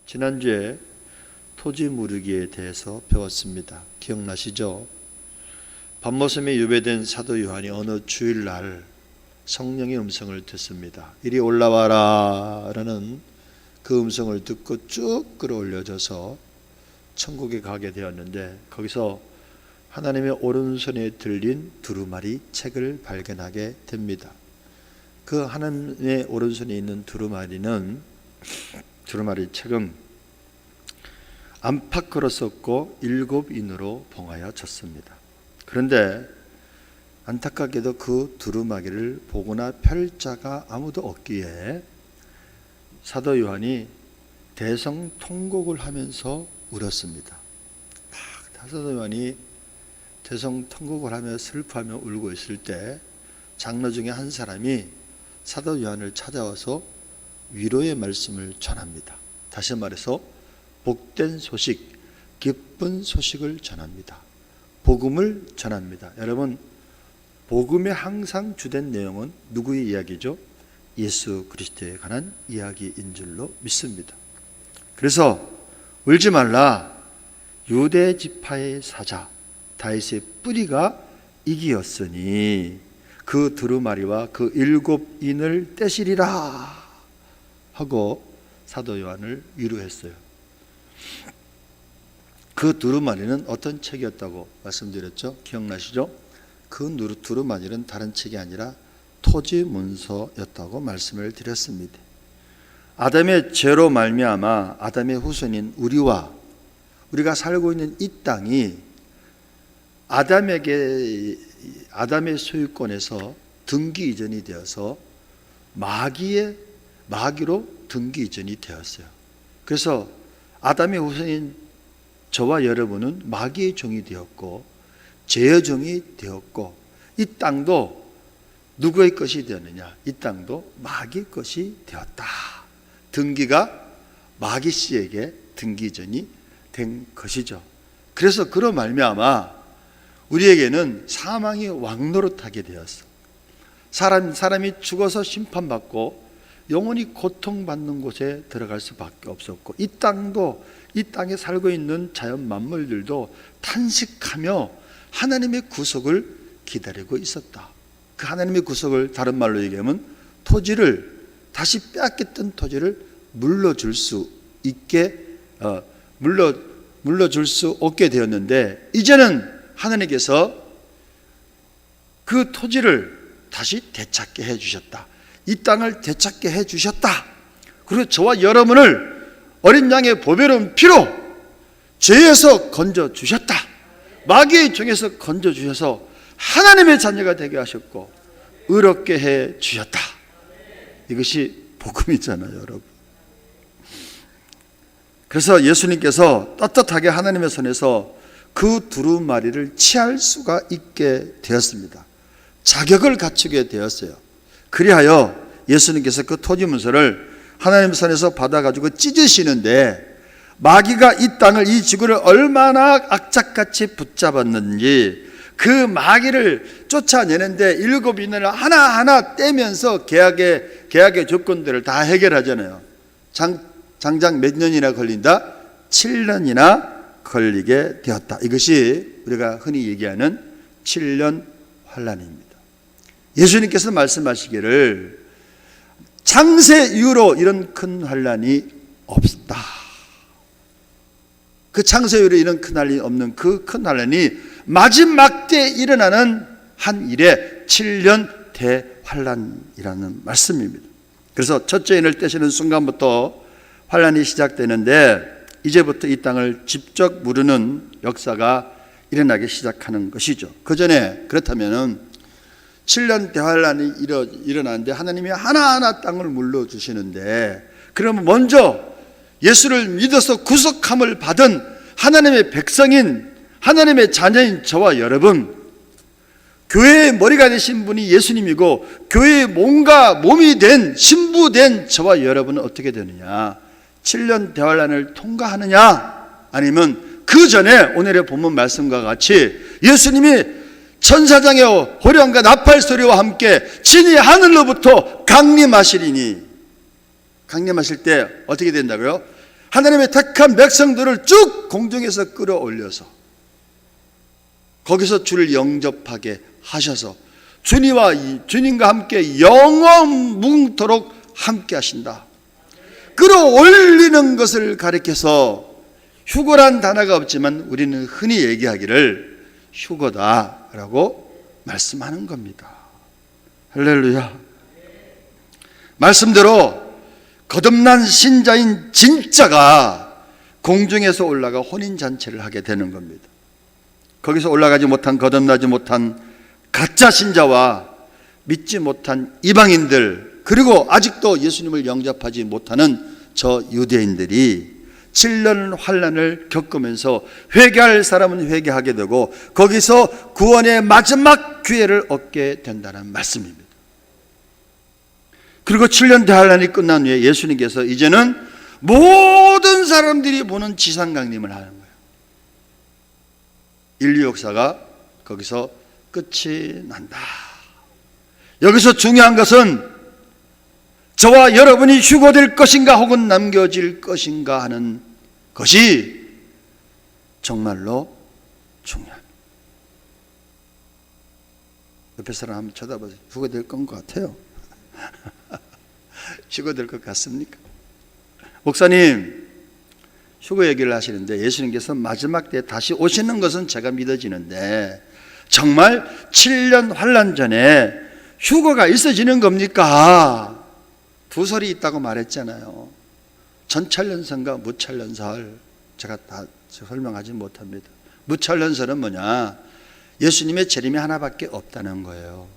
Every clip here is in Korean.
지난주에 토지 무르기에 대해서 배웠습니다. 기억나시죠? 밤모섬에 유배된 사도 요한이 어느 주일날 성령의 음성을 듣습니다. 이리 올라와라 라는 그 음성을 듣고 쭉 끌어올려져서 천국에 가게 되었는데, 거기서 하나님의 오른손에 들린 두루마리 책을 발견하게 됩니다. 그 하나님의 오른손에 있는 두루마리 책은 안팎으로 썼고 7인으로 봉하여 졌습니다. 그런데 안타깝게도 그 두루마기를 보거나 펼 자가 아무도 없기에 사도 요한이 대성통곡을 하면서 울었습니다. 사도 요한이 대성통곡을 하며 슬퍼하며 울고 있을 때 장로 중에 한 사람이 사도 요한을 찾아와서 위로의 말씀을 전합니다. 다시 말해서 복된 소식, 기쁜 소식을 전합니다. 복음을 전합니다. 여러분, 복음의 항상 주된 내용은 누구의 이야기죠? 예수 그리스도에 관한 이야기인 줄로 믿습니다. 그래서 울지 말라, 유대 지파의 사자 다윗의 뿌리가 이기었으니 그 두루마리와 그 7인을 떼시리라 하고 사도 요한을 위로했어요. 그 두루마리는 어떤 책이었다고 말씀드렸죠? 기억나시죠? 그 두루마리는 다른 책이 아니라 토지 문서였다고 말씀을 드렸습니다. 아담의 죄로 말미암아 아담의 후손인 우리가 살고 있는 이 땅이 아담의 소유권에서 등기 이전이 되어서 마귀로 등기 이전이 되었어요. 그래서 아담의 후손인 저와 여러분은 마귀의 종이 되었고 죄의 종이 되었고, 이 땅도 누구의 것이 되었느냐? 이 땅도 마귀의 것이 되었다. 등기가 마귀 씨에게 등기 이전이 된 것이죠. 그래서 그로 말미암아 우리에게는 사망이 왕노릇하게 되었어. 사람이 죽어서 심판받고 영원히 고통받는 곳에 들어갈 수밖에 없었고, 이 땅에 살고 있는 자연 만물들도 탄식하며 하나님의 구속을 기다리고 있었다. 그 하나님의 구속을 다른 말로 얘기하면 다시 빼앗겼던 토지를 물러줄 수 없게 되었는데, 이제는 하나님께서 그 토지를 다시 되찾게 해주셨다. 이 땅을 되찾게 해주셨다. 그리고 저와 여러분을 어린 양의 보배로운 피로 죄에서 건져주셨다. 마귀의 종에서 건져주셔서 하나님의 자녀가 되게 하셨고 의롭게 해주셨다. 이것이 복음이잖아요, 여러분. 그래서 예수님께서 떳떳하게 하나님의 손에서 그 두루마리를 취할 수가 있게 되었습니다. 자격을 갖추게 되었어요. 그리하여 예수님께서 그 토지 문서를 하나님의 손에서 받아가지고 찢으시는데, 마귀가 이 땅을, 이 지구를 얼마나 악착같이 붙잡았는지 그 마귀를 쫓아내는데 7인을 하나하나 떼면서 계약의 조건들을 다 해결하잖아요. 장장 몇 년이나 걸린다? 7년이나 걸리게 되었다. 이것이 우리가 흔히 얘기하는 7년 환란입니다. 예수님께서 말씀하시기를 창세 이후로 이런 큰 환란이 없다. 그 창세 이후로 이런 큰 환란이 없는 그 큰 환란이 마지막 때에 일어나는 한 일에 7년 대환란이라는 말씀입니다. 그래서 첫째 인을 떼시는 순간부터 환란이 시작되는데, 이제부터 이 땅을 직접 무르는 역사가 일어나기 시작하는 것이죠. 그 전에 그렇다면은 7년 대환란이 일어나는데 하나님이 하나하나 땅을 물러주시는데, 그러면 먼저 예수를 믿어서 구속함을 받은 하나님의 백성인, 하나님의 자녀인 저와 여러분, 교회의 머리가 되신 분이 예수님이고 교회의 몸이 된 신부된 저와 여러분은 어떻게 되느냐? 7년 대환란을 통과하느냐? 아니면 그 전에 오늘의 본문 말씀과 같이 예수님이 천사장의 호령과 나팔 소리와 함께 진이 하늘로부터 강림하시리니, 강림하실 때 어떻게 된다고요? 하나님의 택한 백성들을 쭉 공중에서 끌어올려서 거기서 주를 영접하게 하셔서 주님과 함께 영원 무궁토록 함께 하신다. 끌어올리는 것을 가리켜서 휴거란 단어가 없지만 우리는 흔히 얘기하기를 휴거다라고 말씀하는 겁니다. 할렐루야. 말씀대로 거듭난 신자인 진짜가 공중에서 올라가 혼인잔치를 하게 되는 겁니다. 거기서 올라가지 못한, 거듭나지 못한 가짜 신자와 믿지 못한 이방인들, 그리고 아직도 예수님을 영접하지 못하는 저 유대인들이 7년 환난을 겪으면서 회개할 사람은 회개하게 되고 거기서 구원의 마지막 기회를 얻게 된다는 말씀입니다. 그리고 7년 대환란이 끝난 후에 예수님께서 이제는 모든 사람들이 보는 지상강림을 하는 거예요. 인류 역사가 거기서 끝이 난다. 여기서 중요한 것은 저와 여러분이 휴거될 것인가 혹은 남겨질 것인가 하는 것이 정말로 중요합니다. 옆에 사람 한번 쳐다보세요. 휴거될 건 것 같아요. 휴거될 것 같습니까? 목사님, 휴거 얘기를 하시는데 예수님께서 마지막 때 다시 오시는 것은 제가 믿어지는데 정말 7년 환난 전에 휴거가 있어지는 겁니까? 두 설이 있다고 말했잖아요. 전찰년설과 무찰년설. 제가 다 설명하지 못합니다. 무찰년설은 뭐냐? 예수님의 재림이 하나밖에 없다는 거예요.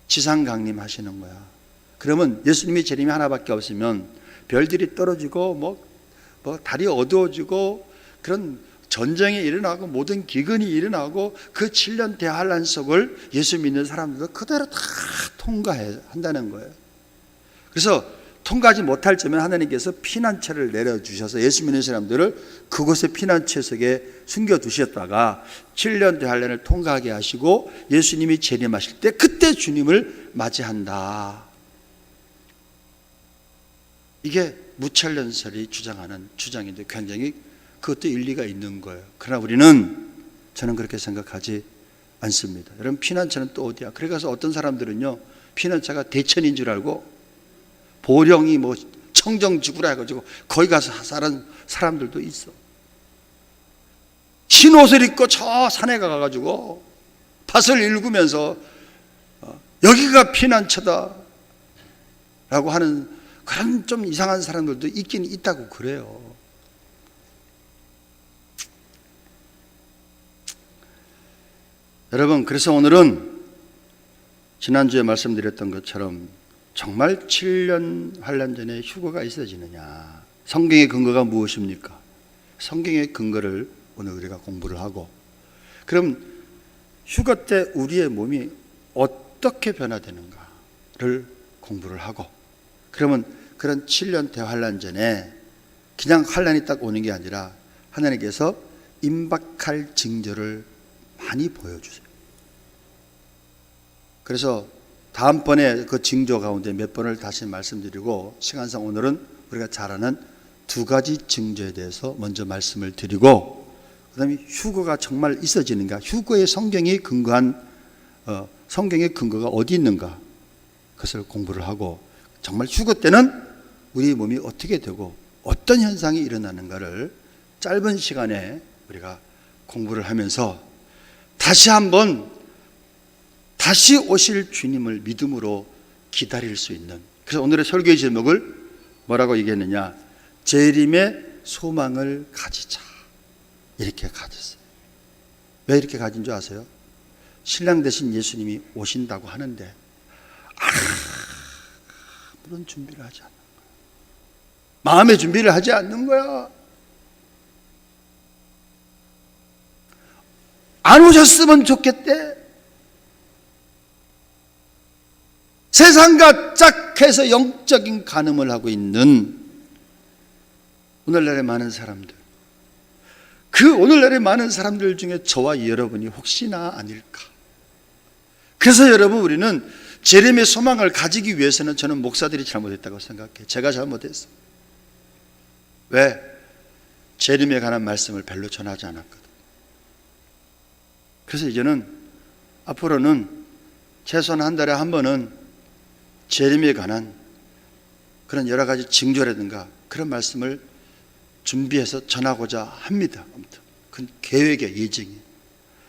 지상강림 하시는 거야. 그러면 예수님의 재림이 하나밖에 없으면 별들이 떨어지고 뭐 달이 어두워지고 그런 전쟁이 일어나고 모든 기근이 일어나고 그 7년 대환란 속을 예수 믿는 사람들도 그대로 다 통과한다는 거예요. 그래서 통과하지 못할 점에 하나님께서 피난처를 내려주셔서 예수 믿는 사람들을 그곳의 피난처 속에 숨겨두셨다가 7년 대환란을 통과하게 하시고 예수님이 재림하실 때 그때 주님을 맞이한다. 이게 무찰년설이 주장하는 주장인데 굉장히 그것도 일리가 있는 거예요. 그러나 저는 그렇게 생각하지 않습니다. 여러분, 피난처는 또 어디야? 그래 가서 어떤 사람들은요, 피난처가 대천인 줄 알고 보령이 뭐 청정지구라 해가지고 거기 가서 사는 사람들도 있어. 흰 옷을 입고 저 산에 가가지고 밭을 일구면서 여기가 피난처다 라고 하는 그런 좀 이상한 사람들도 있긴 있다고 그래요. 여러분, 그래서 오늘은 지난주에 말씀드렸던 것처럼 정말 7년 환난 전에 휴거가 있어지느냐, 성경의 근거가 무엇입니까? 성경의 근거를 오늘 우리가 공부를 하고, 그럼 휴거 때 우리의 몸이 어떻게 변화되는가를 공부를 하고, 그러면 그런 7년 대환란 전에 그냥 환란이 딱 오는 게 아니라 하나님께서 임박할 징조를 많이 보여주세요. 그래서 다음번에 그 징조 가운데 몇 번을 다시 말씀드리고, 시간상 오늘은 우리가 잘 아는 두 가지 징조에 대해서 먼저 말씀을 드리고, 그 다음에 휴거가 정말 있어지는가, 휴거의 성경의 근거가 어디 있는가, 그것을 공부를 하고, 정말 휴거 때는 우리 몸이 어떻게 되고 어떤 현상이 일어나는가를 짧은 시간에 우리가 공부를 하면서 다시 한번 다시 오실 주님을 믿음으로 기다릴 수 있는, 그래서 오늘의 설교의 제목을 뭐라고 얘기했느냐, 재림의 소망을 가지자, 이렇게 가졌어요. 왜 이렇게 가진 줄 아세요? 신랑 대신 예수님이 오신다고 하는데 아무런 준비를 하지 않는 거야. 마음의 준비를 하지 않는 거야. 안 오셨으면 좋겠대. 세상과 짝해서 영적인 간음을 하고 있는 오늘날의 많은 사람들, 그 오늘날의 많은 사람들 중에 저와 여러분이 혹시나 아닐까. 그래서 여러분, 우리는 재림의 소망을 가지기 위해서는 저는 목사들이 잘못했다고 생각해요. 제가 잘못했어요. 왜? 재림에 관한 말씀을 별로 전하지 않았거든. 그래서 이제는 앞으로는 최소한 한 달에 한 번은 재림에 관한 그런 여러 가지 징조라든가 그런 말씀을 준비해서 전하고자 합니다. 아무튼 그 계획의 예정이.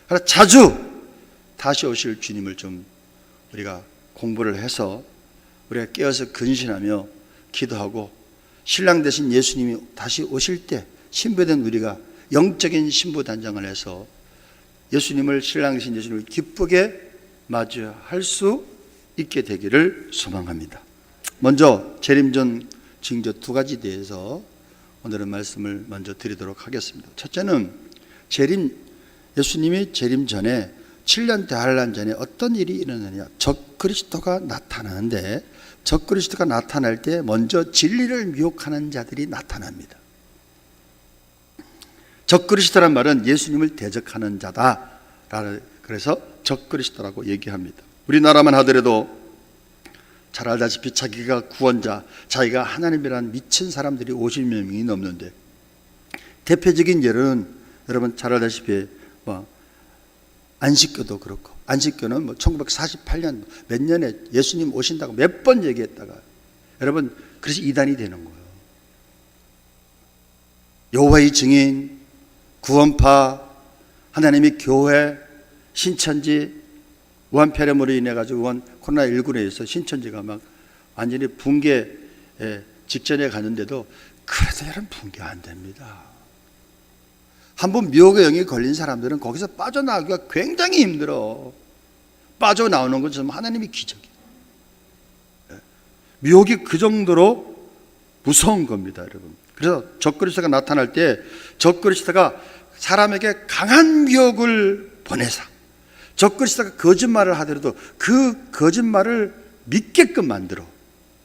그러나 자주 다시 오실 주님을 좀 우리가 공부를 해서 우리가 깨어서 근신하며 기도하고 신랑 되신 예수님이 다시 오실 때 신부된 우리가 영적인 신부 단장을 해서 예수님을, 신랑 되신 예수님을 기쁘게 맞이할 수 있게 되기를 소망합니다. 먼저 재림 전 징조 두 가지에 대해서 오늘은 말씀을 먼저 드리도록 하겠습니다. 첫째는 예수님이 재림 전에 7년 대환란 전에 어떤 일이 일어나냐. 적그리스도가 나타나는데 적그리스도가 나타날 때 먼저 진리를 미혹하는 자들이 나타납니다. 적그리스도란 말은 예수님을 대적하는 자다. 그래서 적그리스도라고 얘기합니다. 우리나라만 하더라도 잘 알다시피 자기가 구원자, 자기가 하나님이란 미친 사람들이 50여 명이 넘는데, 대표적인 예는 여러분 잘 알다시피 안식교도 그렇고, 안식교는 1948년 몇 년에 예수님 오신다고 몇 번 얘기했다가 여러분 그래서 이단이 되는 거예요. 여호와의 증인, 구원파, 하나님의 교회, 신천지, 우한 폐렴으로 인해 가지고 코로나19로 해서 신천지가 막 완전히 붕괴 직전에 갔는데도 그래도 여러분 붕괴 안 됩니다. 한번 미혹의 영이 걸린 사람들은 거기서 빠져나오기가 굉장히 힘들어. 빠져나오는 건 정말 하나님의 기적이에요. 미혹이 그 정도로 무서운 겁니다, 여러분. 그래서 적그리스도가 나타날 때 적그리스도가 사람에게 강한 미혹을 보내사, 적그리스도가 거짓말을 하더라도 그 거짓말을 믿게끔 만들어.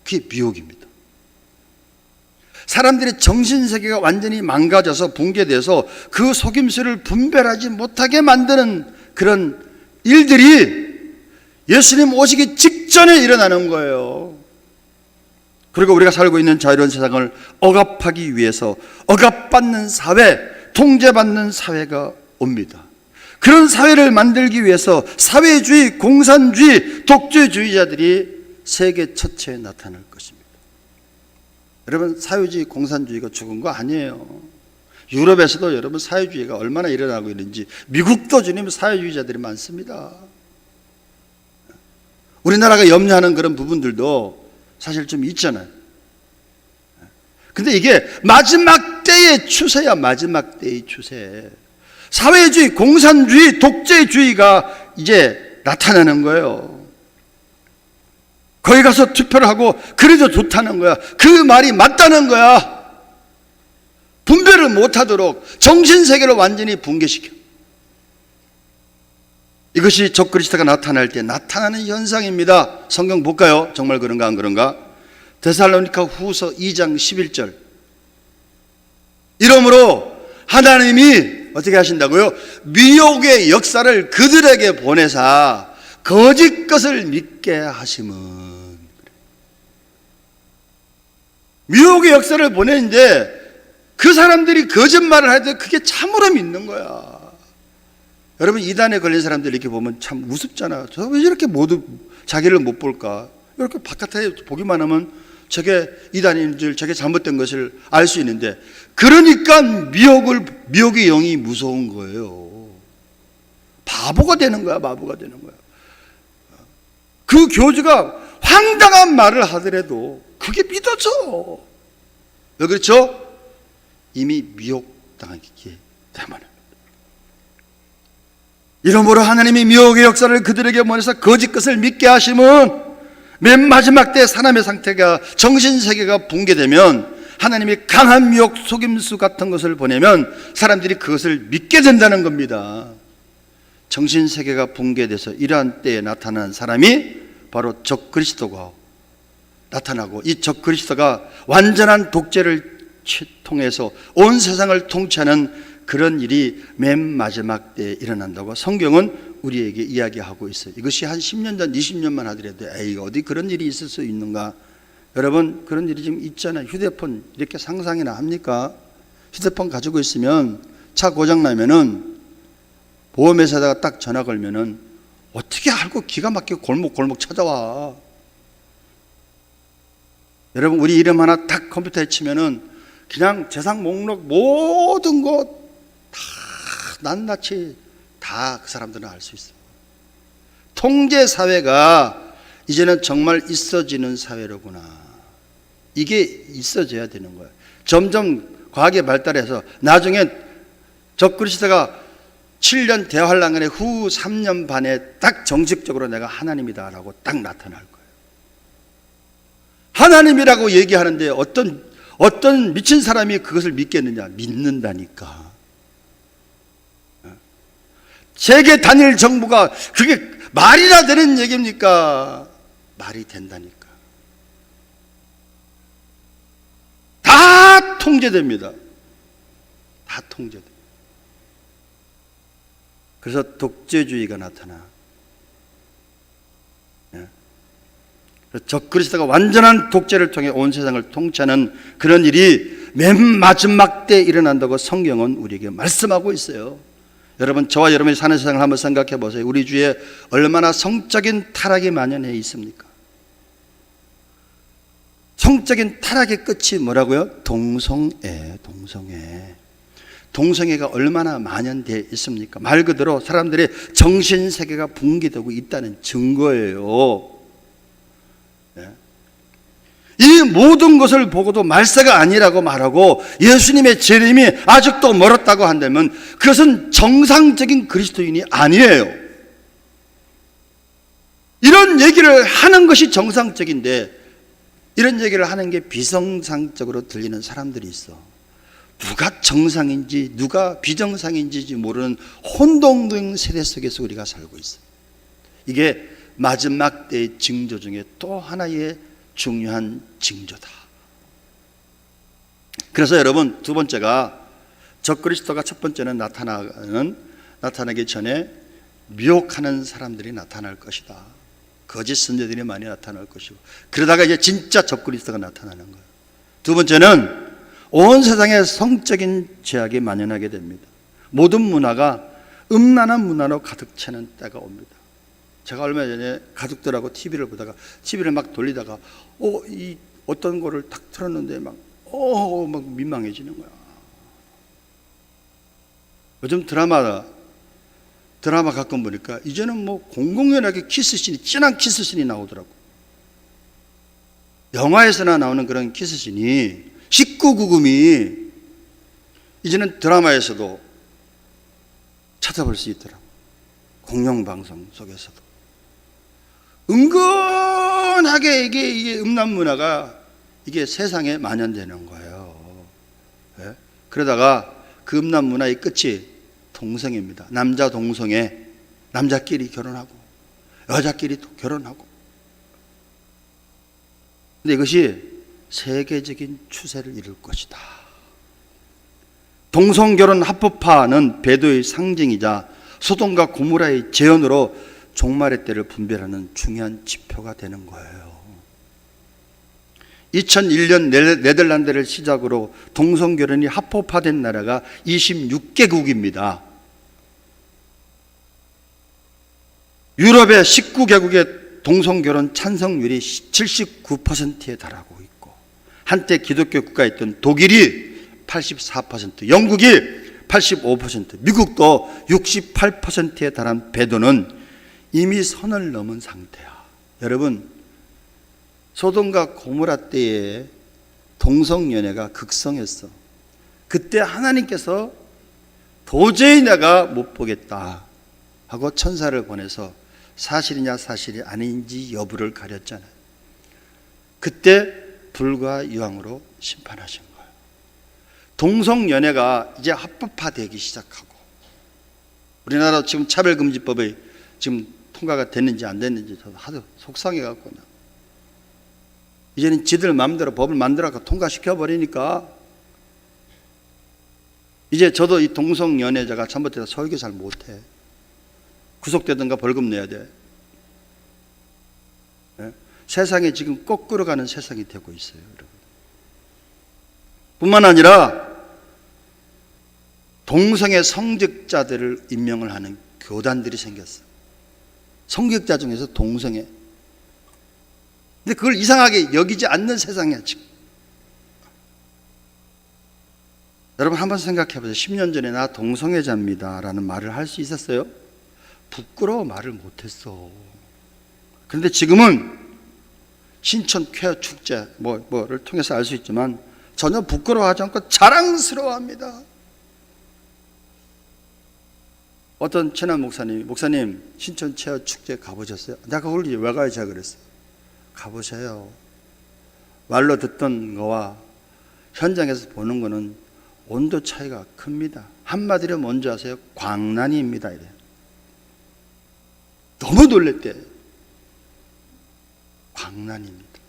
그게 미혹입니다. 사람들의 정신세계가 완전히 망가져서 붕괴돼서 그 속임수를 분별하지 못하게 만드는 그런 일들이 예수님 오시기 직전에 일어나는 거예요. 그리고 우리가 살고 있는 자유로운 세상을 억압하기 위해서 억압받는 사회, 통제받는 사회가 옵니다. 그런 사회를 만들기 위해서 사회주의, 공산주의, 독재주의자들이 세계 처체에 나타날 것입니다. 여러분, 사회주의, 공산주의가 죽은 거 아니에요. 유럽에서도 여러분 사회주의가 얼마나 일어나고 있는지, 미국도 주님 사회주의자들이 많습니다. 우리나라가 염려하는 그런 부분들도 사실 좀 있잖아요. 근데 이게 마지막 때의 추세야. 마지막 때의 추세. 사회주의, 공산주의, 독재주의가 이제 나타나는 거예요. 거기 가서 투표를 하고 그래도 좋다는 거야. 그 말이 맞다는 거야. 분별을 못하도록 정신세계를 완전히 붕괴시켜. 이것이 적그리스도가 나타날 때 나타나는 현상입니다. 성경 볼까요? 정말 그런가 안 그런가? 데살로니가 후서 2장 11절. 이러므로 하나님이 어떻게 하신다고요? 미혹의 역사를 그들에게 보내사 거짓 것을 믿게 하심은. 미혹의 역사를 보내는데 그 사람들이 거짓말을 할 때 그게 참으로 믿는 거야. 여러분, 이단에 걸린 사람들 이렇게 보면 참 우습잖아요. 저 왜 이렇게 모두 자기를 못 볼까? 이렇게 바깥에 보기만 하면 저게 이단인 줄, 저게 잘못된 것을 알 수 있는데, 그러니까 미혹의 영이 무서운 거예요. 바보가 되는 거야. 바보가 되는 거야. 그 교주가 황당한 말을 하더라도 그게 믿어져. 왜 그렇죠? 이미 미혹당하기 때문에. 이러므로 하나님이 미혹의 역사를 그들에게 보내서 거짓 것을 믿게 하심은, 맨 마지막 때 사람의 상태가, 정신세계가 붕괴되면 하나님이 강한 미혹, 속임수 같은 것을 보내면 사람들이 그것을 믿게 된다는 겁니다. 정신세계가 붕괴돼서 이러한 때에 나타난 사람이 바로 적그리스도가 나타나고, 이 적그리스도가 완전한 독재를 통해서 온 세상을 통치하는 그런 일이 맨 마지막 때에 일어난다고 성경은 우리에게 이야기하고 있어요. 이것이 한 10년 전, 20년만 하더라도 에이 어디 그런 일이 있을 수 있는가? 여러분 그런 일이 지금 있잖아요. 휴대폰 이렇게 상상이나 합니까? 휴대폰 가지고 있으면 차 고장 나면은 보험회사에다가 딱 전화 걸면은 어떻게 알고 기가 막히게 골목 찾아와. 여러분 우리 이름 하나 딱 컴퓨터에 치면은 그냥 재산 목록 모든 것 다 낱낱이 다 그 사람들은 알 수 있어요. 통제 사회가 이제는 정말 있어지는 사회로구나. 이게 있어져야 되는 거예요. 점점 과학이 발달해서 나중에 적그리스도가 7년 대환란의 후 3년 반에 딱 정식적으로 내가 하나님이다라고 딱 나타날 거예요. 하나님이라고 얘기하는데 어떤 미친 사람이 그것을 믿겠느냐? 믿는다니까. 세계 단일 정부가 그게 말이나 되는 얘기입니까? 말이 된다니까. 다 통제됩니다. 다 통제됩니다. 그래서 독재주의가 나타나. 적그리스도가 완전한 독재를 통해 온 세상을 통치하는 그런 일이 맨 마지막 때 일어난다고 성경은 우리에게 말씀하고 있어요. 여러분 저와 여러분이 사는 세상을 한번 생각해 보세요. 우리 주위에 얼마나 성적인 타락이 만연해 있습니까? 성적인 타락의 끝이 뭐라고요? 동성애. 동성애가 얼마나 만연되어 있습니까? 말 그대로 사람들의 정신세계가 붕괴되고 있다는 증거예요. 이 모든 것을 보고도 말세가 아니라고 말하고 예수님의 재림이 아직도 멀었다고 한다면 그것은 정상적인 그리스도인이 아니에요. 이런 얘기를 하는 것이 정상적인데 이런 얘기를 하는 게 비정상적으로 들리는 사람들이 있어. 누가 정상인지 누가 비정상인지 모르는 혼동된 세대 속에서 우리가 살고 있어요. 이게 마지막 때의 징조 중에 또 하나의 중요한 징조다. 그래서 여러분 두 번째가 적그리스도가 첫 번째는 나타나기 전에 미혹하는 사람들이 나타날 것이다. 거짓 선지자들이 많이 나타날 것이고 그러다가 이제 진짜 적그리스도가 나타나는 거예요. 두 번째는 온 세상에 성적인 죄악이 만연하게 됩니다. 모든 문화가 음란한 문화로 가득 차는 때가 옵니다. 제가 얼마 전에 가족들하고 TV를 보다가 TV를 막 돌리다가 이 어떤 거를 딱 틀었는데 막 민망해지는 거야. 요즘 드라마 가끔 보니까 이제는 뭐 공공연하게 키스씬이 진한 키스씬이 나오더라고. 영화에서나 나오는 그런 키스씬이 19금이 이제는 드라마에서도 찾아볼 수 있더라고. 공영방송 속에서도. 은근하게 이게 음란 문화가 이게 세상에 만연되는 거예요. 네? 그러다가 그 음란 문화의 끝이 동성애입니다. 남자 동성애, 남자끼리 결혼하고 여자끼리 또 결혼하고. 근데 이것이 세계적인 추세를 이룰 것이다. 동성결혼 합법화는 배도의 상징이자 소돔과 고모라의 재현으로 종말의 때를 분별하는 중요한 지표가 되는 거예요. 2001년 네덜란드를 시작으로 동성결혼이 합법화된 나라가 26개국입니다. 유럽의 19개국의 동성결혼 찬성률이 79%에 달하고 있고 한때 기독교 국가였던 독일이 84%, 영국이 85%, 미국도 68%에 달한 배도는 이미 선을 넘은 상태야. 여러분, 소돔과 고모라 때에 동성연애가 극성했어. 그때 하나님께서 도저히 내가 못 보겠다 하고 천사를 보내서 사실이냐 사실이 아닌지 여부를 가렸잖아요. 그때 불과 유황으로 심판하신 거예요. 동성연애가 이제 합법화되기 시작하고 우리나라 지금 차별금지법이 지금 통과가 됐는지 안 됐는지 저도 하도 속상해갖고 이제는 지들 마음대로 법을 만들어서 통과시켜버리니까 이제 저도 이 동성연애자가 잘못해서 설교 잘 못해. 구속되든가 벌금 내야 돼. 세상에 지금 거꾸로 가는 세상이 되고 있어요, 여러분. 뿐만 아니라 동성애 성직자들을 임명을 하는 교단들이 생겼어요. 성직자 중에서 동성애. 근데 그걸 이상하게 여기지 않는 세상이야, 지금. 여러분 한번 생각해 보세요. 10년 전에 나 동성애자입니다 라는 말을 할 수 있었어요? 부끄러워 말을 못했어. 그런데 지금은 신촌 쾌어 축제 뭐를 통해서 알 수 있지만 전혀 부끄러워하지 않고 자랑스러워합니다. 어떤 친한 목사님 신촌 쾌어 축제 가보셨어요? 내가 거기 왜 가야지 그랬어요. 가보세요. 말로 듣던 거와 현장에서 보는 거는 온도 차이가 큽니다. 한마디로 뭔지 아세요? 광란입니다. 이래. 너무 놀랬대. 광란입니다.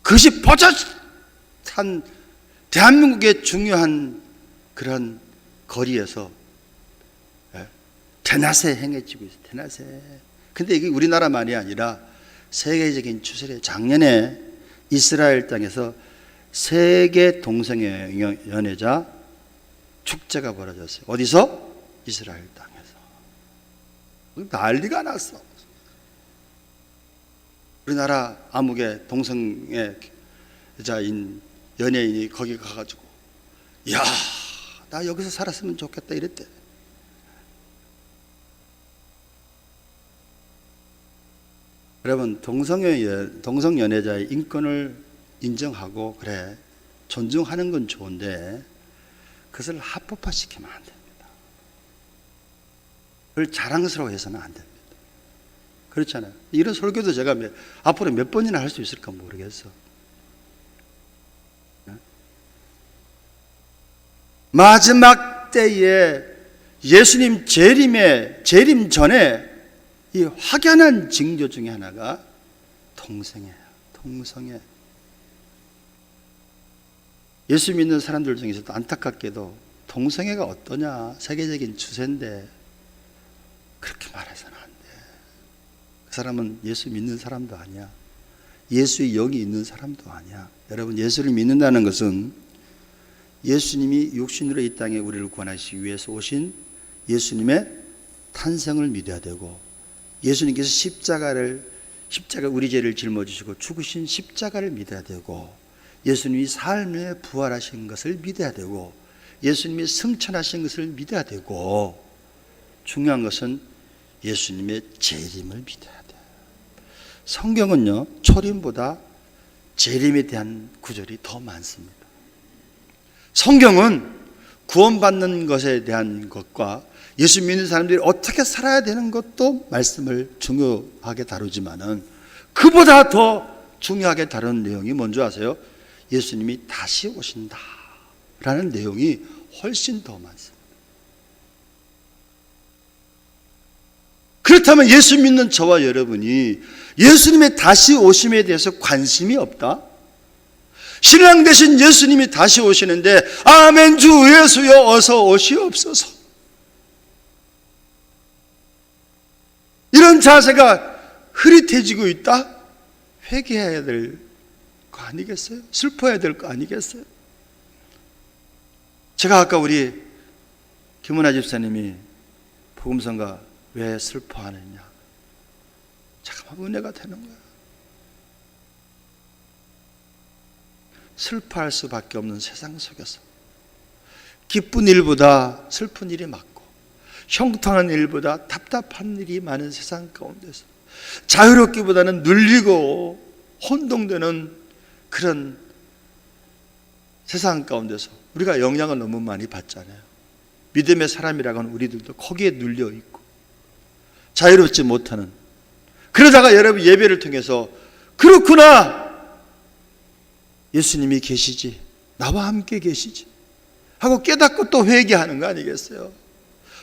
그것이 버젓한 대한민국의 중요한 그런 거리에서 대낮에 행해지고 있어요. 대낮에. 근데 이게 우리나라만이 아니라 세계적인 추세래. 작년에 이스라엘 땅에서 세계 동성애 연애자 축제가 벌어졌어요. 어디서? 이스라엘 땅에서. 난리가 났어. 우리나라 암흑의 동성애자인 연예인이 거기 가가지고 야, 나 여기서 살았으면 좋겠다 이랬대. 여러분 동성연애자의 인권을 인정하고 그래 존중하는 건 좋은데 그것을 합법화시키면 안 됩니다. 그걸 자랑스러워해서는 안 됩니다. 그렇잖아요. 이런 설교도 제가 앞으로 몇 번이나 할 수 있을까 모르겠어. 마지막 때에 예수님 재림 전에 이 확연한 징조 중에 하나가 동성애예요. 동성애. 예수 믿는 사람들 중에서도 안타깝게도 동성애가 어떠냐 세계적인 추세인데 그렇게 말해서는 안 돼. 그 사람은 예수 믿는 사람도 아니야. 예수의 영이 있는 사람도 아니야. 여러분 예수를 믿는다는 것은 예수님이 육신으로 이 땅에 우리를 구원하시기 위해서 오신 예수님의 탄생을 믿어야 되고 예수님께서 십자가 우리 죄를 짊어지시고 죽으신 십자가를 믿어야 되고 예수님이 삶에 부활하신 것을 믿어야 되고 예수님이 승천하신 것을 믿어야 되고 중요한 것은 예수님의 재림을 믿어야 돼요. 성경은요 초림보다 재림에 대한 구절이 더 많습니다. 성경은 구원받는 것에 대한 것과 예수 믿는 사람들이 어떻게 살아야 되는 것도 말씀을 중요하게 다루지만은 그보다 더 중요하게 다루는 내용이 뭔지 아세요? 예수님이 다시 오신다 라는 내용이 훨씬 더 많습니다. 그렇다면 예수 믿는 저와 여러분이 예수님의 다시 오심에 대해서 관심이 없다? 신랑 되신 예수님이 다시 오시는데 아멘 주 예수여 어서 오시옵소서 이런 자세가 흐릿해지고 있다? 회개해야 될 거 아니겠어요? 슬퍼해야 될 거 아니겠어요? 제가 아까 우리 김은아 집사님이 복음성가 왜 슬퍼하느냐 잠깐만 은혜가 되는 거야. 슬퍼할 수밖에 없는 세상 속에서 기쁜 일보다 슬픈 일이 많고 형통한 일보다 답답한 일이 많은 세상 가운데서 자유롭기보다는 눌리고 혼동되는 그런 세상 가운데서 우리가 영향을 너무 많이 받잖아요. 믿음의 사람이라고 하는 우리들도 거기에 눌려 있고 자유롭지 못하는 그러다가 여러분 예배를 통해서 그렇구나 예수님이 계시지 나와 함께 계시지 하고 깨닫고 또 회개하는 거 아니겠어요?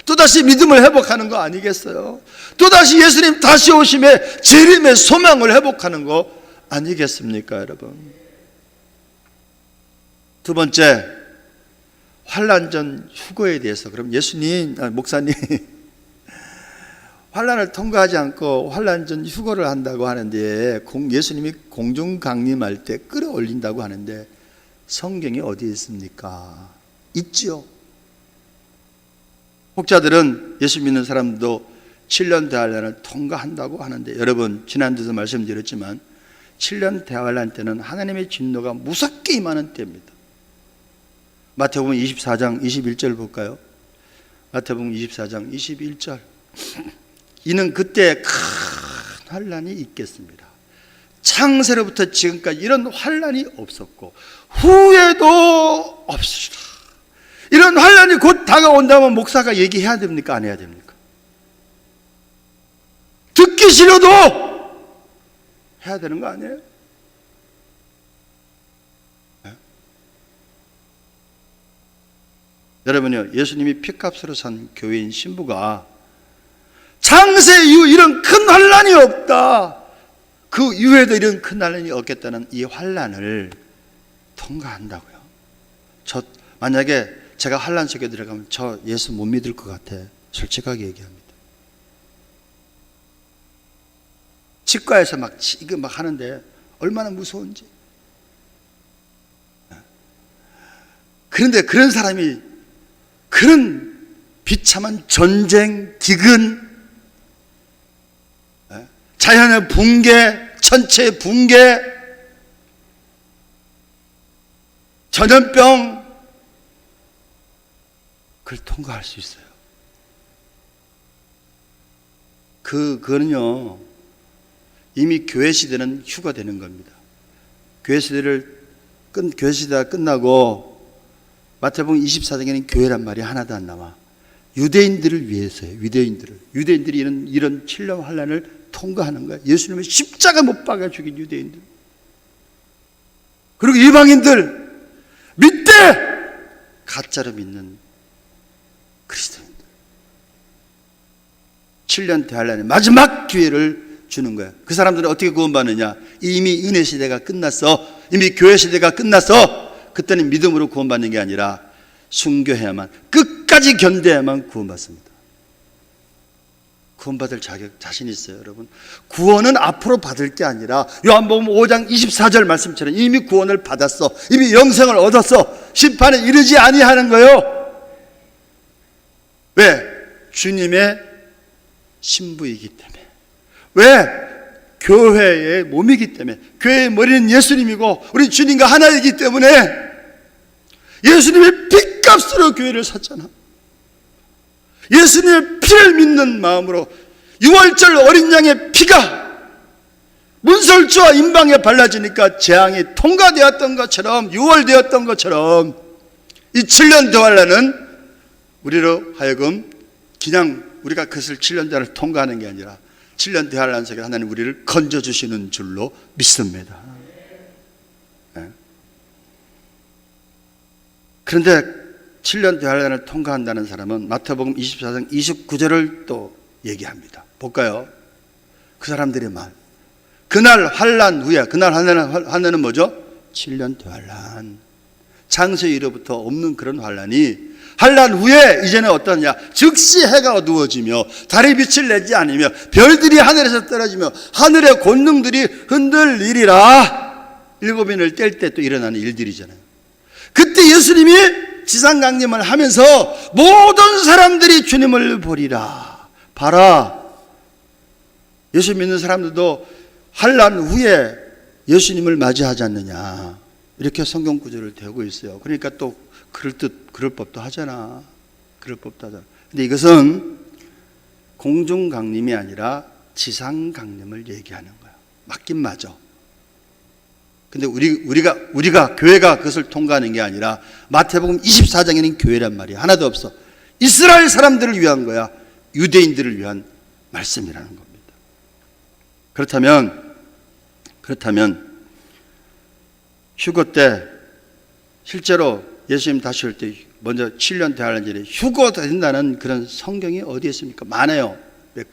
또다시 믿음을 회복하는 거 아니겠어요? 또다시 예수님 다시 오심에 재림의 소망을 회복하는 거 아니겠습니까 여러분? 두 번째 환난 전 휴거에 대해서 그럼 예수님 목사님 환난을 통과하지 않고 환난 전 휴거를 한다고 하는데 예수님이 공중 강림할 때 끌어올린다고 하는데 성경이 어디에 있습니까? 있지요. 혹자들은 예수 믿는 사람도 7년 대환란을 통과한다고 하는데, 여러분 지난주에도 말씀드렸지만 7년 대환란 때는 하나님의 진노가 무섭게 임하는 때입니다. 마태복음 24장 21절 볼까요? 마태복음 24장 21절. 이는 그때 큰 환란이 있겠습니다. 창세로부터 지금까지 이런 환란이 없었고 후에도 없으리라. 이런 환란이 곧 다가온다면 목사가 얘기해야 됩니까? 안 해야 됩니까? 듣기 싫어도 해야 되는 거 아니에요? 네? 여러분요, 예수님이 피값으로 산 교회인 신부가 창세 이후 이런 큰 환란이 없다, 그 이후에도 이런 큰 환란이 없겠다는 이 환란을 통과한다고요. 만약에 제가 환란 속에 들어가면 저 예수 못 믿을 것 같아. 솔직하게 얘기합니다. 치과에서 이거 막 하는데 얼마나 무서운지. 그런데 그런 사람이 그런 비참한 전쟁, 기근, 자연의 붕괴, 천체의 붕괴, 전염병, 그걸 통과할 수 있어요. 그거는요, 이미 교회 시대는 휴가되는 겁니다. 교회 시대가 끝나고 마태복음 24장에는 교회란 말이 하나도 안 나와. 유대인들을 위해서요. 유대인들이 이런 7년 환란을 통과하는 거야. 예수님을 십자가 못 박아 죽인 유대인들, 그리고 이방인들, 믿되 가짜로 믿는 그리스도인들, 7년 대환란의 마지막 기회를 주는 거야. 그 사람들은 어떻게 구원받느냐? 이미 은혜 시대가 끝났어. 이미 교회 시대가 끝났어. 그때는 믿음으로 구원받는 게 아니라 순교해야만, 끝까지 견뎌야만 구원받습니다. 구원받을 자신 있어요, 여러분? 구원은 앞으로 받을 게 아니라 요한복음 5장 24절 말씀처럼 이미 구원을 받았어. 이미 영생을 얻었어. 심판에 이르지 아니하는 거예요. 왜? 주님의 신부이기 때문에. 왜? 교회의 몸이기 때문에. 교회의 머리는 예수님이고 우리 주님과 하나이기 때문에 예수님의 핏값으로 교회를 샀잖아. 예수님의 피를 믿는 마음으로 6월절 어린 양의 피가 문설주와 임방에 발라지니까 재앙이 통과되었던 것처럼, 유월되었던 것처럼 이 7년 대환란은 우리로 하여금 그냥 우리가 그것을 7년 대환란을 통과하는 게 아니라 7년 대환란 속에 하나님 우리를 건져주시는 줄로 믿습니다. 네. 그런데 7년 대환란을 통과한다는 사람은 마태복음 24장 29절을 또 얘기합니다. 볼까요? 그 사람들의 말. 그날 환란 후에, 그날 환란은 뭐죠? 7년 대환란. 창세 이후로부터 없는 그런 환란이 환란 후에 이제는 어떠냐? 즉시 해가 어두워지며 달이 빛을 내지 않으며 별들이 하늘에서 떨어지며 하늘의 권능들이 흔들리리라. 일곱인을 뗄 때 또 일어나는 일들이잖아요. 그때 예수님이 지상 강림을 하면서 모든 사람들이 주님을 보리라. 봐라, 예수 믿는 사람들도 환란 후에 예수님을 맞이하지 않느냐, 이렇게 성경 구절을 대고 있어요. 그러니까 또 그럴 법도 하잖아. 근데 이것은 공중 강림이 아니라 지상 강림을 얘기하는 거야. 맞긴 맞아. 근데 우리가 교회가 그것을 통과하는 게 아니라 마태복음 24장에는 교회란 말이 하나도 없어. 이스라엘 사람들을 위한 거야. 유대인들을 위한 말씀이라는 겁니다. 그렇다면 휴거 때 실제로 예수님 다시 올 때 먼저 7년 대환란 전에 휴거된다는 그런 성경이 어디에 있습니까? 많아요.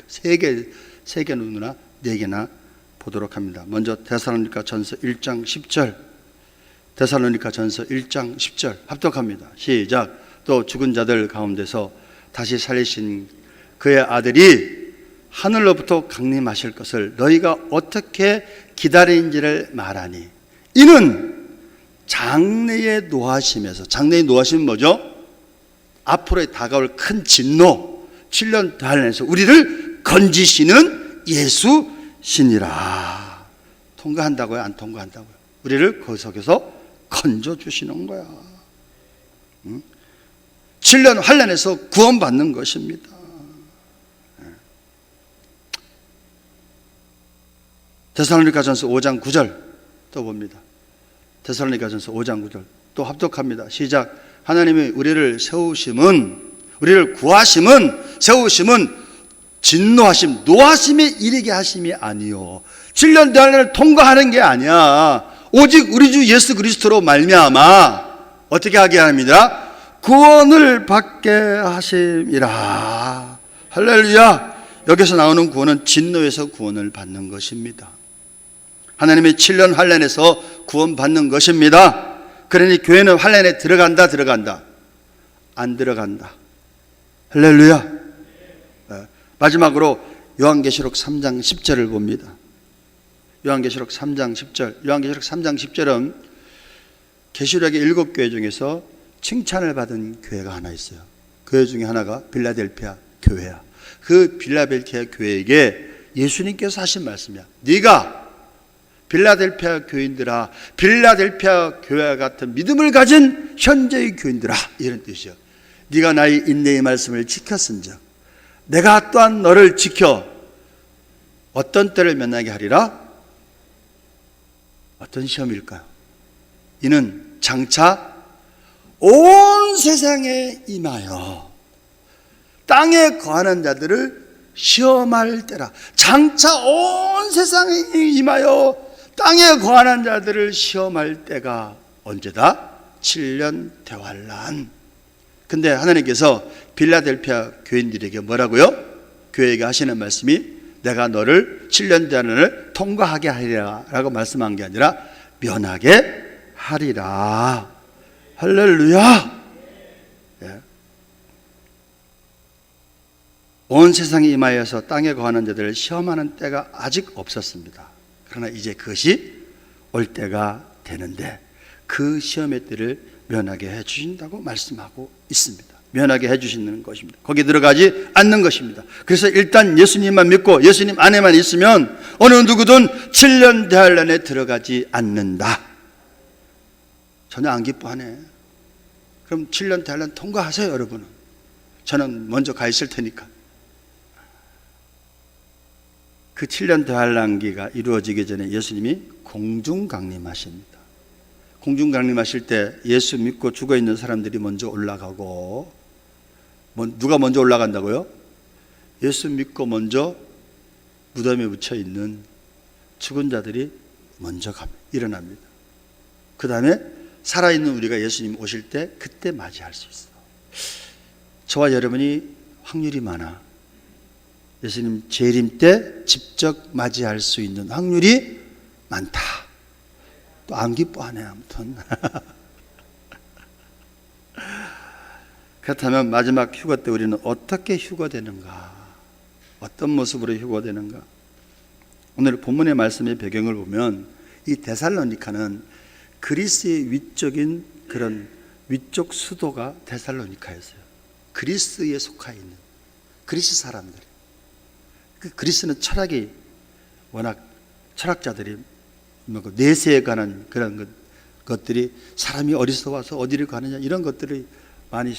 세 개 눈이나 4개나 보도록 합니다. 먼저 데살로니가 전서 1장 10절. 데살로니가 전서 1장 10절 합독합니다. 시작. 또 죽은 자들 가운데서 다시 살리신 그의 아들이 하늘로부터 강림하실 것을 너희가 어떻게 기다리는지를 말하니 이는 장래의 노하심에서, 장래의 노하심은 뭐죠? 앞으로 다가올 큰 진노, 7년 대환란에서 우리를 건지시는 예수시니라. 통과한다고요? 안 통과한다고요? 우리를 그 속에서 건져주시는 거야. 7년 환란에서 구원받는 것입니다. 데살로니가전서 5장 9절 또 봅니다. 데살로니가전서 5장 9절 또 합독합니다. 시작. 하나님이 우리를 세우심은, 우리를 구하심은, 세우심은 진노하심, 노하심에 이르게 하심이 아니요 7년 대환란을 통과하는 게 아니야. 오직 우리 주 예수 그리스도로 말미암아 어떻게 하게 합니다? 구원을 받게 하심이라. 할렐루야. 여기서 나오는 구원은 진노에서 구원을 받는 것입니다. 하나님의 7년 환란에서 구원받는 것입니다. 그러니 교회는 환란에 들어간다, 들어간다? 안 들어간다. 할렐루야. 마지막으로 요한계시록 3장 10절을 봅니다. 요한계시록 3장 10절. 요한계시록 3장 10절은 계시록의 7교회 중에서 칭찬을 받은 교회가 하나 있어요. 교회 중에 하나가 빌라델피아 교회야. 그 빌라델피아 교회에게 예수님께서 하신 말씀이야. 네가 빌라델피아 교인들아, 빌라델피아 교회와 같은 믿음을 가진 현재의 교인들아, 이런 뜻이요. 네가 나의 인내의 말씀을 지켰은즉 내가 또한 너를 지켜 어떤 때를 면하게 하리라? 어떤 시험일까요? 이는 장차 온 세상에 임하여 땅에 거하는 자들을 시험할 때라. 장차 온 세상에 임하여 땅에 거하는 자들을 시험할 때가 언제다? 7년 대환란. 근데 하나님께서 빌라델피아 교인들에게 뭐라고요? 교회에게 하시는 말씀이 내가 너를 7년 대환란을 통과하게 하리라 라고 말씀한 게 아니라 면하게 하리라. 할렐루야. 예. 온 세상에 임하여서 땅에 거하는 자들을 시험하는 때가 아직 없었습니다. 그러나 이제 그것이 올 때가 되는데 그 시험의 때를 면하게 해주신다고 말씀하고 있습니다. 면하게 해주시는 것입니다. 거기 들어가지 않는 것입니다. 그래서 일단 예수님만 믿고 예수님 안에만 있으면 어느 누구든 7년 대환란에 들어가지 않는다. 전혀 안 기뻐하네. 그럼 7년 대환란 통과하세요, 여러분은. 저는 먼저 가 있을 테니까. 그 7년 대환란기가 이루어지기 전에 예수님이 공중 강림하십니다. 공중 강림하실 때 예수 믿고 죽어 있는 사람들이 먼저 올라가고, 누가 먼저 올라간다고요? 예수 믿고 먼저 무덤에 묻혀 있는 죽은 자들이 먼저 일어납니다. 그 다음에 살아있는 우리가 예수님 오실 때 그때 맞이할 수 있어. 저와 여러분이 확률이 많아. 예수님 재림 때 직접 맞이할 수 있는 확률이 많다. 또 안 기뻐하네, 아무튼. 그렇다면 마지막 휴거 때 우리는 어떻게 휴거되는가? 어떤 모습으로 휴거되는가? 오늘 본문의 말씀의 배경을 보면 이 데살로니카는 그리스의 위적인 그런 위쪽 수도가 데살로니카였어요. 그리스에 속해 있는 그리스 사람들. 그리스는 철학이 워낙 철학자들이 내세에 관한 그런 것들이 사람이 어디서 와서 어디를 가느냐 이런 것들을 많이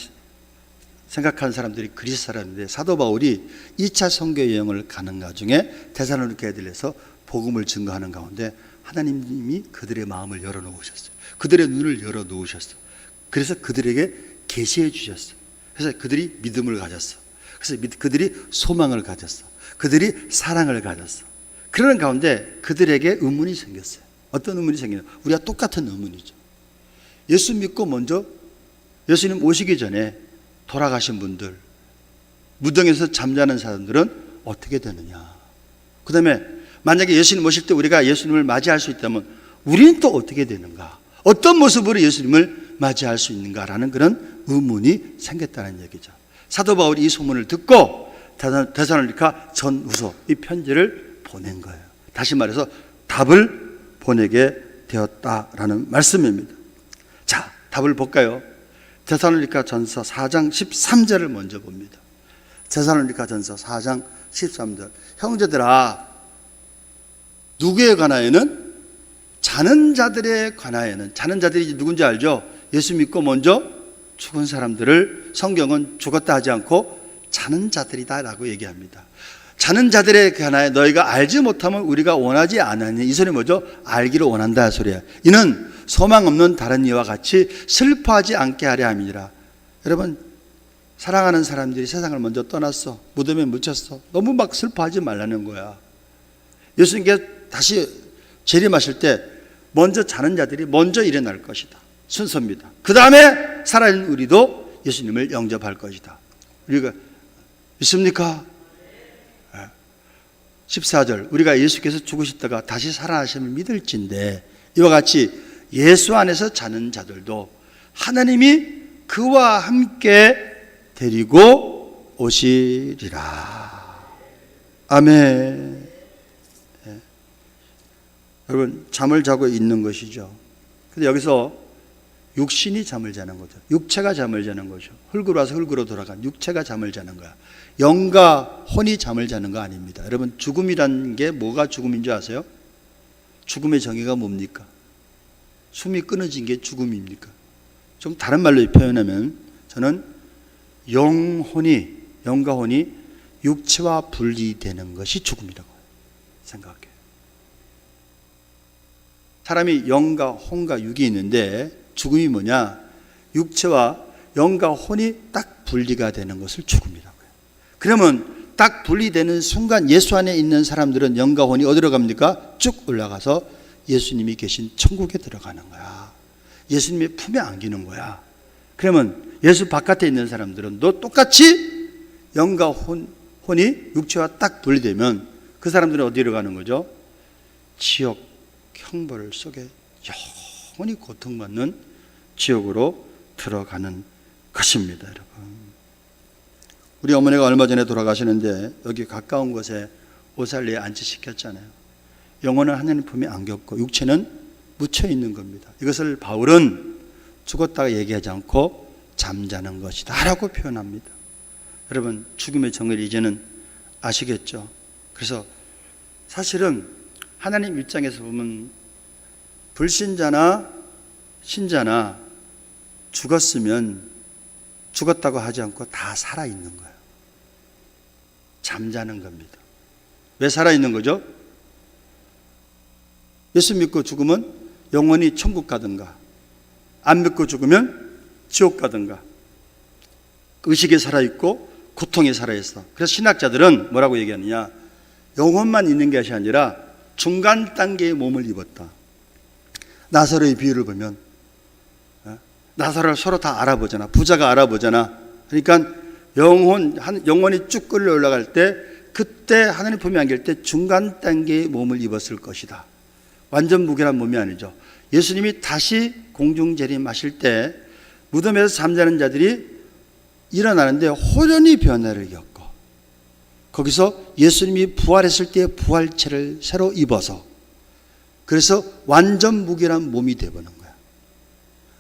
생각하는 사람들이 그리스 사람인데 사도 바울이 2차 선교 여행을 가는 가중에 데살로니가에 들려서 복음을 증거하는 가운데 하나님이 그들의 마음을 열어놓으셨어요. 그들의 눈을 열어놓으셨어요. 그래서 그들에게 계시해 주셨어요. 그래서 그들이 믿음을 가졌어. 그래서 그들이 소망을 가졌어. 그들이 사랑을 가졌어. 그러는 가운데 그들에게 의문이 생겼어요. 어떤 의문이 생기냐? 우리가 똑같은 의문이죠. 예수 믿고 먼저 예수님 오시기 전에 돌아가신 분들, 무덤에서 잠자는 사람들은 어떻게 되느냐? 그 다음에 만약에 예수님 오실 때 우리가 예수님을 맞이할 수 있다면 우리는 또 어떻게 되는가? 어떤 모습으로 예수님을 맞이할 수 있는가라는 그런 의문이 생겼다는 얘기죠. 사도 바울이 이 소문을 듣고 데살로니가 전후서 이 편지를 보낸 거예요. 다시 말해서 답을 보내게 되었다라는 말씀입니다. 자, 답을 볼까요? 데살로니가 전서 4장 13절을 먼저 봅니다. 데살로니가 전서 4장 13절. 형제들아, 누구에 관하여는? 자는 자들에 관하여는. 자는 자들이 누군지 알죠? 예수 믿고 먼저 죽은 사람들을 성경은 죽었다 하지 않고 자는 자들이다 라고 얘기합니다. 자는 자들에 관하여 너희가 알지 못하면 우리가 원하지 않으니. 이 소리 뭐죠? 알기를 원한다 소리야. 이는 소망 없는 다른 이와 같이 슬퍼하지 않게 하려 함이니라. 여러분, 사랑하는 사람들이 세상을 먼저 떠났어. 무덤에 묻혔어. 너무 막 슬퍼하지 말라는 거야. 예수님께 다시 재림하실 때 먼저 자는 자들이 먼저 일어날 것이다. 순서입니다. 그 다음에 살아있는 우리도 예수님을 영접할 것이다. 우리가 믿습니까? 14절. 우리가 예수께서 죽으셨다가 다시 살아나심을 믿을진데 이와 같이 예수 안에서 자는 자들도 하나님이 그와 함께 데리고 오시리라. 아멘. 여러분, 잠을 자고 있는 것이죠. 근데 여기서 육신이 잠을 자는 거죠. 육체가 잠을 자는 거죠. 흙으로 와서 흙으로 돌아간 육체가 잠을 자는 거야. 영과 혼이 잠을 자는 거 아닙니다. 여러분, 죽음이라는 게 뭐가 죽음인 줄 아세요? 죽음의 정의가 뭡니까? 숨이 끊어진 게 죽음입니까? 좀 다른 말로 표현하면 저는 영과 혼이 육체와 분리되는 것이 죽음이라고 생각해요. 사람이 영과 혼과 육이 있는데 죽음이 뭐냐? 육체와 영과 혼이 딱 분리가 되는 것을 죽음이라고 해요. 그러면 딱 분리되는 순간 예수 안에 있는 사람들은 영과 혼이 어디로 갑니까? 쭉 올라가서 예수님이 계신 천국에 들어가는 거야. 예수님의 품에 안기는 거야. 그러면 예수 바깥에 있는 사람들은 또 똑같이 영과 혼이 육체와 딱 분리되면 그 사람들은 어디로 가는 거죠? 지옥 형벌 속에 영원히 고통받는 지옥으로 들어가는 것입니다. 여러분, 우리 어머니가 얼마 전에 돌아가시는데 여기 가까운 곳에 오살리에 안치시켰잖아요. 영혼은 하나님 품에 안겼고 육체는 묻혀 있는 겁니다. 이것을 바울은 죽었다가 얘기하지 않고 잠자는 것이다 라고 표현합니다. 여러분, 죽음의 정의를 이제는 아시겠죠? 그래서 사실은 하나님 입장에서 보면 불신자나 신자나 죽었으면 죽었다고 하지 않고 다 살아있는 거예요. 잠자는 겁니다. 왜 살아있는 거죠? 예수 믿고 죽으면 영원히 천국 가든가, 안 믿고 죽으면 지옥 가든가. 의식에 살아있고 고통에 살아있어. 그래서 신학자들은 뭐라고 얘기하느냐? 영혼만 있는 것이 아니라 중간 단계의 몸을 입었다. 나사로의 비유를 보면 나사로를 서로 다 알아보잖아. 부자가 알아보잖아. 그러니까 영혼이 쭉 끌려 올라갈 때 그때 하나님 품에 안길 때 중간 단계의 몸을 입었을 것이다. 완전 무결한 몸이 아니죠. 예수님이 다시 공중 재림하실 때 무덤에서 잠자는 자들이 일어나는데 호련히 변화를 겪고 거기서 예수님이 부활했을 때의 부활체를 새로 입어서 그래서 완전 무결한 몸이 되어버린 거야.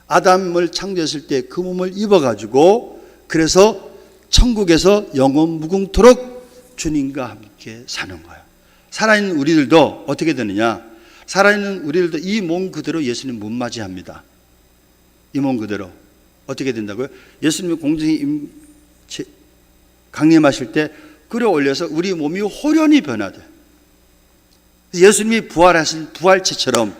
아담을 창조했을 때 그 몸을 입어가지고 그래서 천국에서 영원 무궁토록 주님과 함께 사는 거야. 살아있는 우리들도 어떻게 되느냐? 살아있는 우리들도 이 몸 그대로 예수님 못 맞이합니다. 이 몸 그대로 어떻게 된다고요? 예수님이 공중에 강림하실 때 끌어올려서 우리 몸이 호련히 변화돼. 예수님이 부활하신 부활체처럼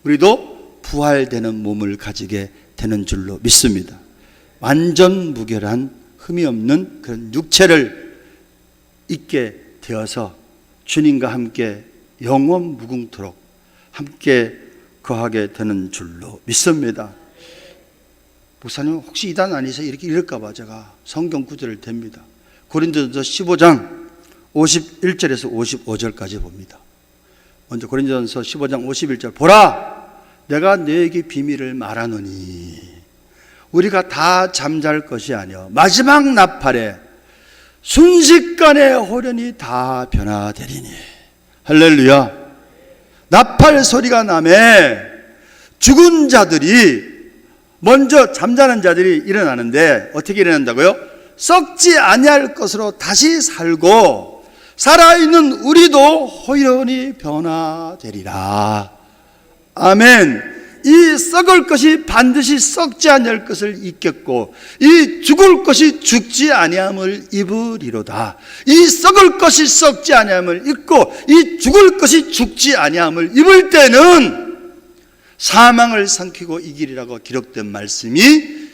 우리도 부활되는 몸을 가지게 되는 줄로 믿습니다. 완전 무결한 흠이 없는 그런 육체를 입게 되어서 주님과 함께 영원 무궁토록 함께 거하게 되는 줄로 믿습니다. 목사님 혹시 이단 아니세요? 이렇게 이럴까 봐 제가 성경 구절을 댑니다. 고린도전서 15장 51절에서 55절까지 봅니다. 먼저 고린도전서 15장 51절. 보라, 내가 너에게 비밀을 말하노니 우리가 다 잠잘 것이 아니요 마지막 나팔에 순식간에 호련이 다 변화되리니. 할렐루야. 나팔 소리가 나매 죽은 자들이, 먼저 잠자는 자들이 일어나는데 어떻게 일어난다고요? 썩지 아니할 것으로 다시 살고 살아있는 우리도 호련히 변화되리라. 아멘. 이 썩을 것이 반드시 썩지 아니할 것을 입겠고 이 죽을 것이 죽지 아니함을 입으리로다. 이 썩을 것이 썩지 아니함을 입고 이 죽을 것이 죽지 아니함을 입을 때는 사망을 삼키고 이기리라고 기록된 말씀이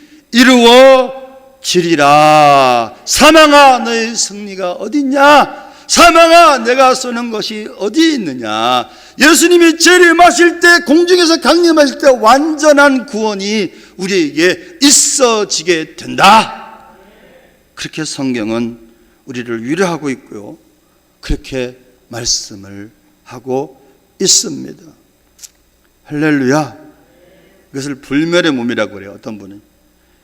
이루어지리라. 사망아 너의 승리가 어딨냐? 사망아 내가 쏘는 것이 어디 있느냐? 예수님이 재림하실 때, 공중에서 강림하실 때 완전한 구원이 우리에게 있어지게 된다. 그렇게 성경은 우리를 위로하고 있고요, 그렇게 말씀을 하고 있습니다. 할렐루야. 이것을 불멸의 몸이라고 그래요. 어떤 분은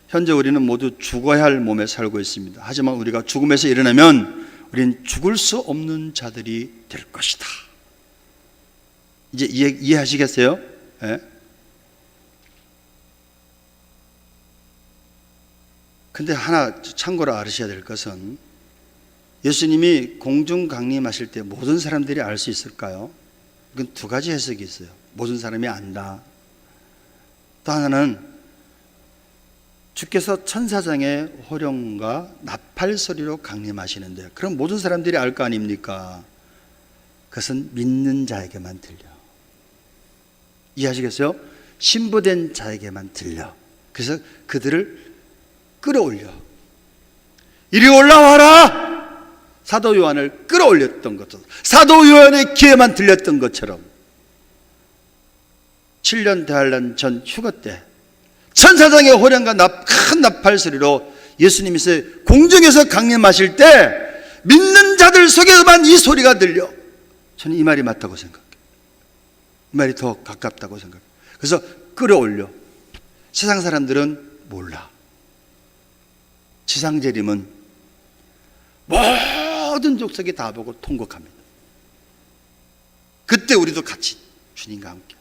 현재 우리는 모두 죽어야 할 몸에 살고 있습니다. 하지만 우리가 죽음에서 일어나면 우리는 죽을 수 없는 자들이 될 것이다. 이제 이해하시겠어요? 예? 근데 하나 참고로 알으셔야 될 것은, 예수님이 공중 강림하실 때 모든 사람들이 알 수 있을까요? 이건 두 가지 해석이 있어요. 모든 사람이 안다. 또 하나는 주께서 천사장의 호령과 나팔 소리로 강림하시는데, 그럼 모든 사람들이 알 거 아닙니까? 그것은 믿는 자에게만 들려. 이해하시겠어요? 신부된 자에게만 들려. 그래서 그들을 끌어올려. 이리 올라와라! 사도 요한을 끌어올렸던 것처럼, 사도 요한의 귀에만 들렸던 것처럼 7년 대환란 전 휴거 때 천사장의 호령과 큰 나팔 소리로 예수님이 공중에서 강림하실 때 믿는 자들 속에서만 이 소리가 들려. 저는 이 말이 맞다고 생각해요. 이 말이 더 가깝다고 생각해요. 그래서 끌어올려. 세상 사람들은 몰라. 지상재림은 모든 족속이 다 보고 통곡합니다. 그때 우리도 같이 주님과 함께.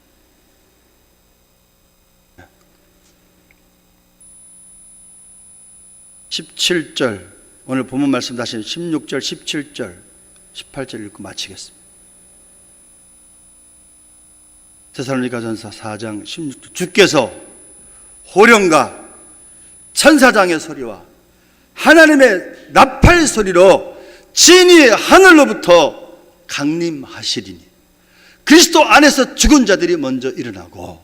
17절, 오늘 본문 말씀 다시 16절, 17절, 18절 읽고 마치겠습니다. 데살로니가전서 4장 16절, 주께서 호령과 천사장의 소리와 하나님의 나팔 소리로 진히 하늘로부터 강림하시리니, 그리스도 안에서 죽은 자들이 먼저 일어나고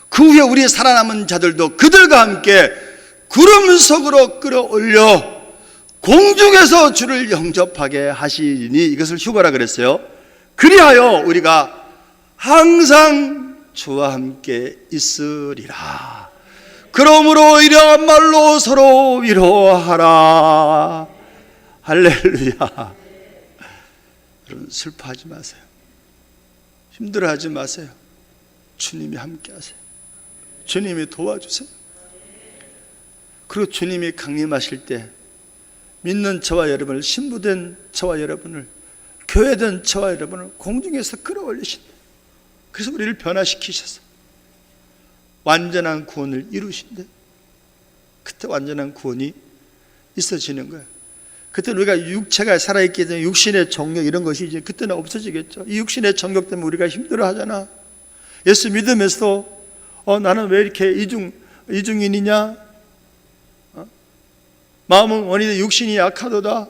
그 후에 우리 살아남은 자들도 그들과 함께 구름 속으로 끌어올려 공중에서 주를 영접하게 하시니, 이것을 휴거라 그랬어요. 그리하여 우리가 항상 주와 함께 있으리라. 그러므로 이러한 말로 서로 위로하라. 할렐루야. 여러분, 슬퍼하지 마세요. 힘들어하지 마세요. 주님이 함께 하세요. 주님이 도와주세요. 그리고 주님이 강림하실 때 믿는 저와 여러분을, 신부된 저와 여러분을, 교회된 저와 여러분을 공중에서 끌어올리신다. 그래서 우리를 변화시키셔서 완전한 구원을 이루신대. 그때 완전한 구원이 있어지는 거예요. 그때 우리가 육체가 살아있기 때문에 육신의 정욕 이런 것이 이제 그때는 없어지겠죠. 이 육신의 정욕 때문에 우리가 힘들어하잖아. 예수 믿으면서도 나는 왜 이렇게 이중인이냐? 마음은 원인데 육신이 약하도다.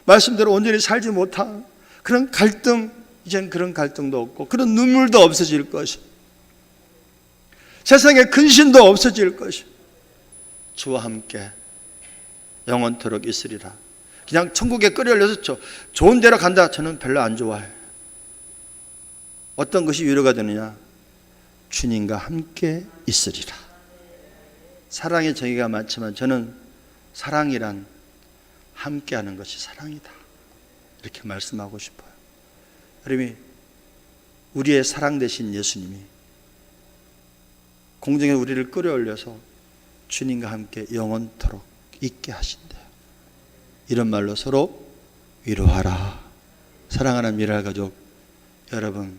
말씀대로 온전히 살지 못한 그런 갈등, 이젠 그런 갈등도 없고 그런 눈물도 없어질 것이, 세상에 근심도 없어질 것이, 주와 함께 영원토록 있으리라. 그냥 천국에 끌어올려서 좋은 데로 간다, 저는 별로 안 좋아해요. 어떤 것이 위로가 되느냐? 주님과 함께 있으리라. 사랑의 정의가 많지만 저는 사랑이란 함께하는 것이 사랑이다, 이렇게 말씀하고 싶어요. 여러분이 우리의 사랑 되신 예수님이 공중에 우리를 끌어올려서 주님과 함께 영원토록 있게 하신대요. 이런 말로 서로 위로하라. 사랑하는 미랄 가족 여러분,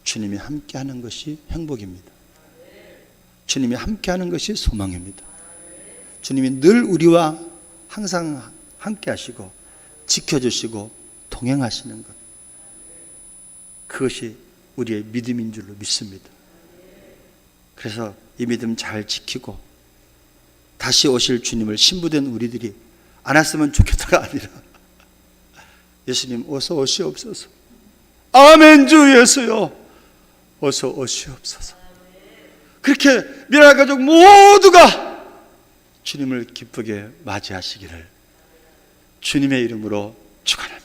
주님이 함께하는 것이 행복입니다. 주님이 함께하는 것이 소망입니다. 주님이 늘 우리와 항상 함께하시고 지켜주시고 동행하시는 것, 그것이 우리의 믿음인 줄로 믿습니다. 그래서 이 믿음 잘 지키고 다시 오실 주님을 신부된 우리들이 안 왔으면 좋겠다가 아니라 예수님 어서 오시옵소서. 아멘. 주 예수여 어서 오시옵소서. 그렇게 미랄 가족 모두가 주님을 기쁘게 맞이하시기를 주님의 이름으로 축원합니다.